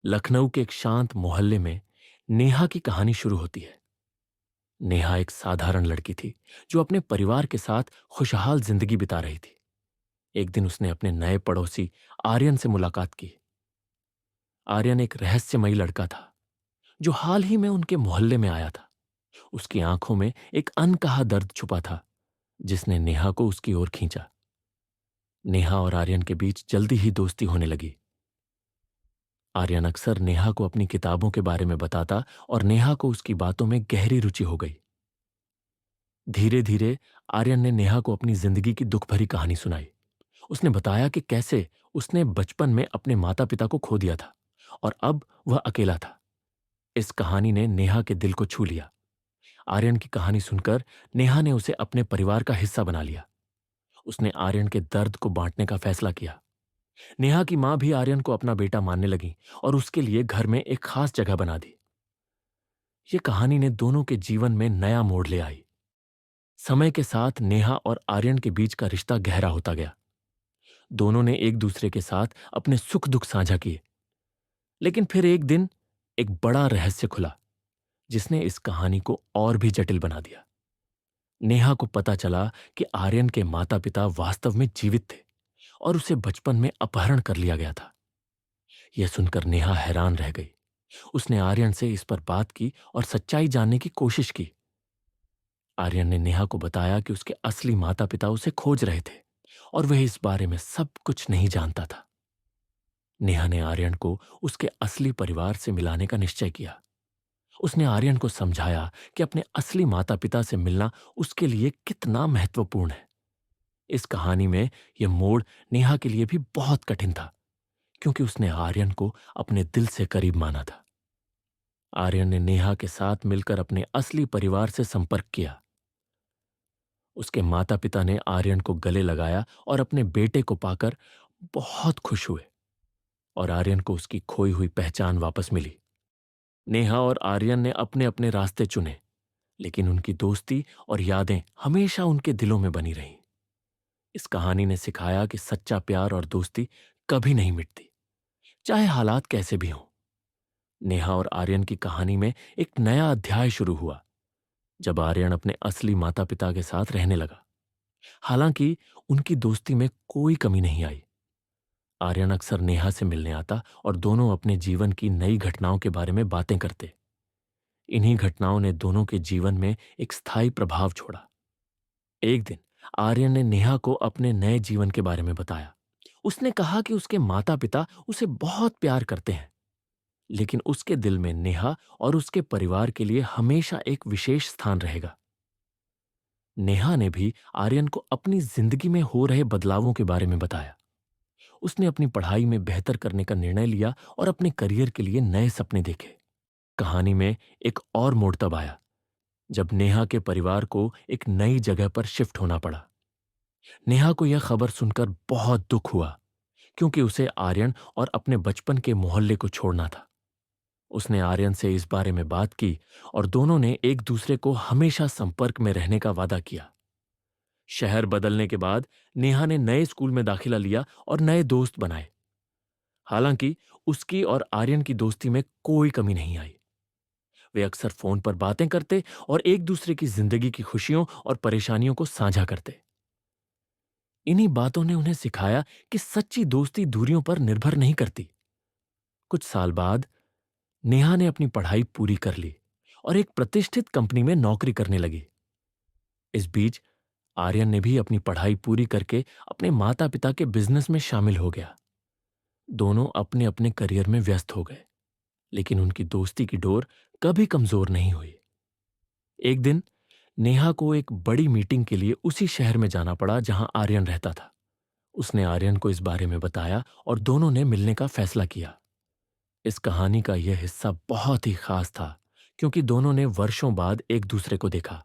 लखनऊ के एक शांत मोहल्ले में नेहा की कहानी शुरू होती है। नेहा एक साधारण लड़की थी जो अपने परिवार के साथ खुशहाल जिंदगी बिता रही थी। एक दिन उसने अपने नए पड़ोसी आर्यन से मुलाकात की। आर्यन एक रहस्यमयी लड़का था जो हाल ही में उनके मोहल्ले में आया था। उसकी आंखों में एक अनकहा दर्द छुपा था जिसने नेहा को उसकी ओर खींचा। नेहा और आर्यन के बीच जल्दी ही दोस्ती होने लगी। आर्यन अक्सर नेहा को अपनी किताबों के बारे में बताता और नेहा को उसकी बातों में गहरी रुचि हो गई। धीरे धीरे आर्यन ने नेहा को अपनी जिंदगी की दुख भरी कहानी सुनाई। उसने बताया कि कैसे उसने बचपन में अपने माता पिता को खो दिया था और अब वह अकेला था। इस कहानी ने नेहा के दिल को छू लिया। आर्यन की कहानी सुनकर नेहा ने उसे अपने परिवार का हिस्सा बना लिया। उसने आर्यन के दर्द को बांटने का फैसला किया। नेहा की मां भी आर्यन को अपना बेटा मानने लगी और उसके लिए घर में एक खास जगह बना दी। ये कहानी ने दोनों के जीवन में नया मोड़ ले आई। समय के साथ नेहा और आर्यन के बीच का रिश्ता गहरा होता गया। दोनों ने एक दूसरे के साथ अपने सुख दुख साझा किए। लेकिन फिर एक दिन एक बड़ा रहस्य खुला जिसने इस कहानी को और भी जटिल बना दिया। नेहा को पता चला कि आर्यन के माता पिता वास्तव में जीवित थे और उसे बचपन में अपहरण कर लिया गया था। यह सुनकर नेहा हैरान रह गई। उसने आर्यन से इस पर बात की और सच्चाई जानने की कोशिश की। आर्यन ने नेहा को बताया कि उसके असली माता पिता उसे खोज रहे थे और वह इस बारे में सब कुछ नहीं जानता था। नेहा ने आर्यन को उसके असली परिवार से मिलाने का निश्चय किया। उसने आर्यन को समझाया कि अपने असली माता पिता से मिलना उसके लिए कितना महत्वपूर्ण है। इस कहानी में यह मोड़ नेहा के लिए भी बहुत कठिन था क्योंकि उसने आर्यन को अपने दिल से करीब माना था। आर्यन ने नेहा के साथ मिलकर अपने असली परिवार से संपर्क किया। उसके माता पिता ने आर्यन को गले लगाया और अपने बेटे को पाकर बहुत खुश हुए और आर्यन को उसकी खोई हुई पहचान वापस मिली। नेहा और आर्यन ने अपने अपने रास्ते चुने, लेकिन उनकी दोस्ती और यादें हमेशा उनके दिलों में बनी रहीं। इस कहानी ने सिखाया कि सच्चा प्यार और दोस्ती कभी नहीं मिटती, चाहे हालात कैसे भी हों। नेहा और आर्यन की कहानी में एक नया अध्याय शुरू हुआ जब आर्यन अपने असली माता पिता के साथ रहने लगा। हालांकि उनकी दोस्ती में कोई कमी नहीं आई। आर्यन अक्सर नेहा से मिलने आता और दोनों अपने जीवन की नई घटनाओं के बारे में बातें करते। इन्हीं घटनाओं ने दोनों के जीवन में एक स्थायी प्रभाव छोड़ा। एक दिन आर्यन ने नेहा को अपने नए जीवन के बारे में बताया। उसने कहा कि उसके माता पिता उसे बहुत प्यार करते हैं, लेकिन उसके दिल में नेहा और उसके परिवार के लिए हमेशा एक विशेष स्थान रहेगा। नेहा ने भी आर्यन को अपनी जिंदगी में हो रहे बदलावों के बारे में बताया। उसने अपनी पढ़ाई में बेहतर करने का निर्णय लिया और अपने करियर के लिए नए सपने देखे। कहानी में एक और मोड़ तब आया जब नेहा के परिवार को एक नई जगह पर शिफ्ट होना पड़ा। नेहा को यह खबर सुनकर बहुत दुख हुआ क्योंकि उसे आर्यन और अपने बचपन के मोहल्ले को छोड़ना था। उसने आर्यन से इस बारे में बात की और दोनों ने एक दूसरे को हमेशा संपर्क में रहने का वादा किया। शहर बदलने के बाद नेहा ने नए स्कूल में दाखिला लिया और नए दोस्त बनाए। हालांकि उसकी और आर्यन की दोस्ती में कोई कमी नहीं आई। वे अक्सर फोन पर बातें करते और एक दूसरे की जिंदगी की खुशियों और परेशानियों को साझा करते। इन्हीं बातों ने उन्हें सिखाया कि सच्ची दोस्ती दूरियों पर निर्भर नहीं करती। कुछ साल बाद नेहा ने अपनी पढ़ाई पूरी कर ली और एक प्रतिष्ठित कंपनी में नौकरी करने लगी। इस बीच आर्यन ने भी अपनी पढ़ाई पूरी करके अपने माता पिता के बिजनेस में शामिल हो गया। दोनों अपने अपने करियर में व्यस्त हो गए, लेकिन उनकी दोस्ती की डोर कभी कमजोर नहीं हुई। एक दिन नेहा को एक बड़ी मीटिंग के लिए उसी शहर में जाना पड़ा जहां आर्यन रहता था। उसने आर्यन को इस बारे में बताया और दोनों ने मिलने का फैसला किया। इस कहानी का यह हिस्सा बहुत ही खास था क्योंकि दोनों ने वर्षों बाद एक दूसरे को देखा।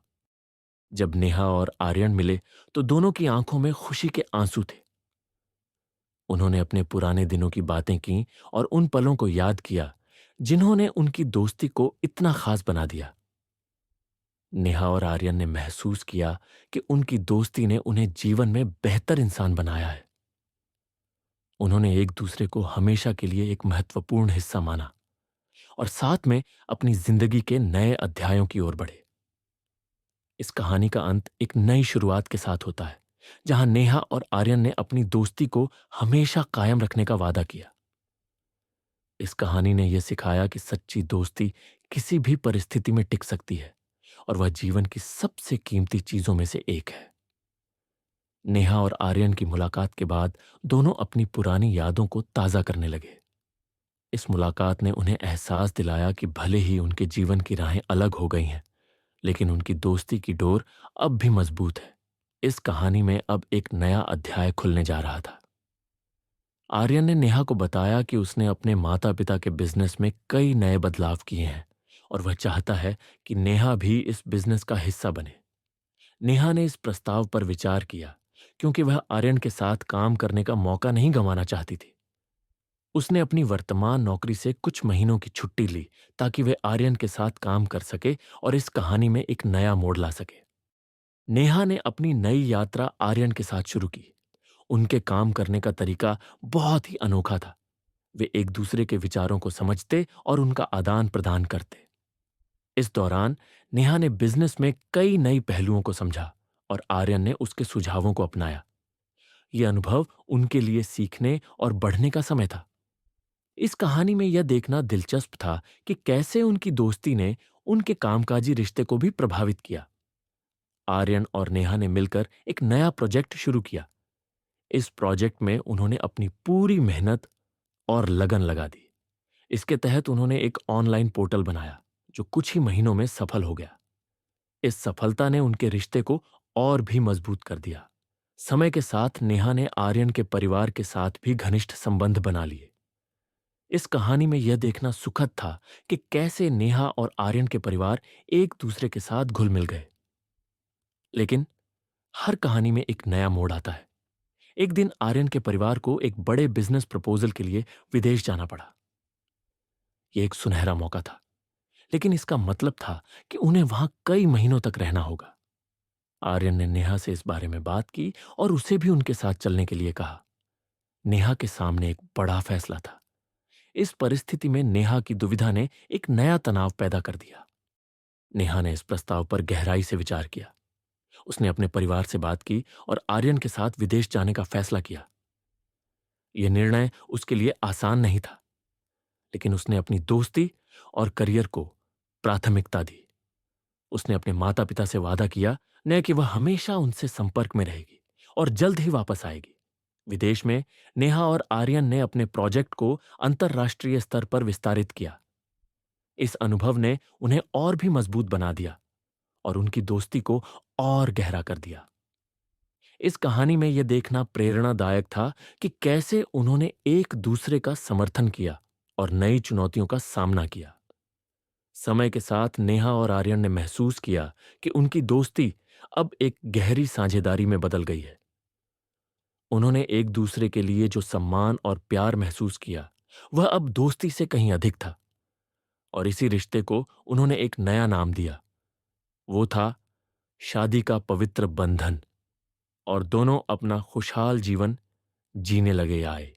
जब नेहा और आर्यन मिले तो दोनों की आंखों में खुशी के आंसू थे। उन्होंने अपने पुराने दिनों की बातें की और उन पलों को याद किया जिन्होंने उनकी दोस्ती को इतना खास बना दिया। नेहा और आर्यन ने महसूस किया कि उनकी दोस्ती ने उन्हें जीवन में बेहतर इंसान बनाया है। उन्होंने एक दूसरे को हमेशा के लिए एक महत्वपूर्ण हिस्सा माना और साथ में अपनी जिंदगी के नए अध्यायों की ओर बढ़े। इस कहानी का अंत एक नई शुरुआत के साथ होता है, जहां नेहा और आर्यन ने अपनी दोस्ती को हमेशा कायम रखने का वादा किया। इस कहानी ने यह सिखाया कि सच्ची दोस्ती किसी भी परिस्थिति में टिक सकती है और वह जीवन की सबसे कीमती चीजों में से एक है। नेहा और आर्यन की मुलाकात के बाद दोनों अपनी पुरानी यादों को ताजा करने लगे। इस मुलाकात ने उन्हें एहसास दिलाया कि भले ही उनके जीवन की राहें अलग हो गई हैं, लेकिन उनकी दोस्ती की डोर अब भी मजबूत है। इस कहानी में अब एक नया अध्याय खुलने जा रहा था। आर्यन ने नेहा को बताया कि उसने अपने माता पिता के बिजनेस में कई नए बदलाव किए हैं और वह चाहता है कि नेहा भी इस बिजनेस का हिस्सा बने। नेहा ने इस प्रस्ताव पर विचार किया क्योंकि वह आर्यन के साथ काम करने का मौका नहीं गंवाना चाहती थी। उसने अपनी वर्तमान नौकरी से कुछ महीनों की छुट्टी ली ताकि वह आर्यन के साथ काम कर सके और इस कहानी में एक नया मोड़ ला सके। नेहा ने अपनी नई यात्रा आर्यन के साथ शुरू की। उनके काम करने का तरीका बहुत ही अनोखा था। वे एक दूसरे के विचारों को समझते और उनका आदान प्रदान करते। इस दौरान नेहा ने बिजनेस में कई नई पहलुओं को समझा और आर्यन ने उसके सुझावों को अपनाया। यह अनुभव उनके लिए सीखने और बढ़ने का समय था। इस कहानी में यह देखना दिलचस्प था कि कैसे उनकी दोस्ती ने उनके कामकाजी रिश्ते को भी प्रभावित किया। आर्यन और नेहा ने मिलकर एक नया प्रोजेक्ट शुरू किया। इस प्रोजेक्ट में उन्होंने अपनी पूरी मेहनत और लगन लगा दी। इसके तहत उन्होंने एक ऑनलाइन पोर्टल बनाया जो कुछ ही महीनों में सफल हो गया। इस सफलता ने उनके रिश्ते को और भी मजबूत कर दिया। समय के साथ नेहा ने आर्यन के परिवार के साथ भी घनिष्ठ संबंध बना लिए। इस कहानी में यह देखना सुखद था कि कैसे नेहा और आर्यन के परिवार एक दूसरे के साथ घुल मिल गए। लेकिन हर कहानी में एक नया मोड़ आता है। एक दिन आर्यन के परिवार को एक बड़े बिजनेस प्रपोजल के लिए विदेश जाना पड़ा। यह एक सुनहरा मौका था, लेकिन इसका मतलब था कि उन्हें वहां कई महीनों तक रहना होगा। आर्यन ने नेहा से इस बारे में बात की और उसे भी उनके साथ चलने के लिए कहा। नेहा के सामने एक बड़ा फैसला था। इस परिस्थिति में नेहा की दुविधा ने एक नया तनाव पैदा कर दिया। नेहा ने इस प्रस्ताव पर गहराई से विचार किया। उसने अपने परिवार से बात की और आर्यन के साथ विदेश जाने का फैसला किया। यह निर्णय उसके लिए आसान नहीं था, लेकिन उसने अपनी दोस्ती और करियर को प्राथमिकता दी। उसने अपने माता पिता से वादा किया न कि वह हमेशा उनसे संपर्क में रहेगी और जल्द ही वापस आएगी। विदेश में नेहा और आर्यन ने अपने प्रोजेक्ट को अंतर्राष्ट्रीय स्तर पर विस्तारित किया। इस अनुभव ने उन्हें और भी मजबूत बना दिया और उनकी दोस्ती को और गहरा कर दिया। इस कहानी में यह देखना प्रेरणादायक था कि कैसे उन्होंने एक दूसरे का समर्थन किया और नई चुनौतियों का सामना किया। समय के साथ नेहा और आर्यन ने महसूस किया कि उनकी दोस्ती अब एक गहरी साझेदारी में बदल गई है। उन्होंने एक दूसरे के लिए जो सम्मान और प्यार महसूस किया, वह अब दोस्ती से कहीं अधिक था और इसी रिश्ते को उन्होंने एक नया नाम दिया। वो था शादी का पवित्र बंधन। और दोनों अपना खुशहाल जीवन जीने लगे आए।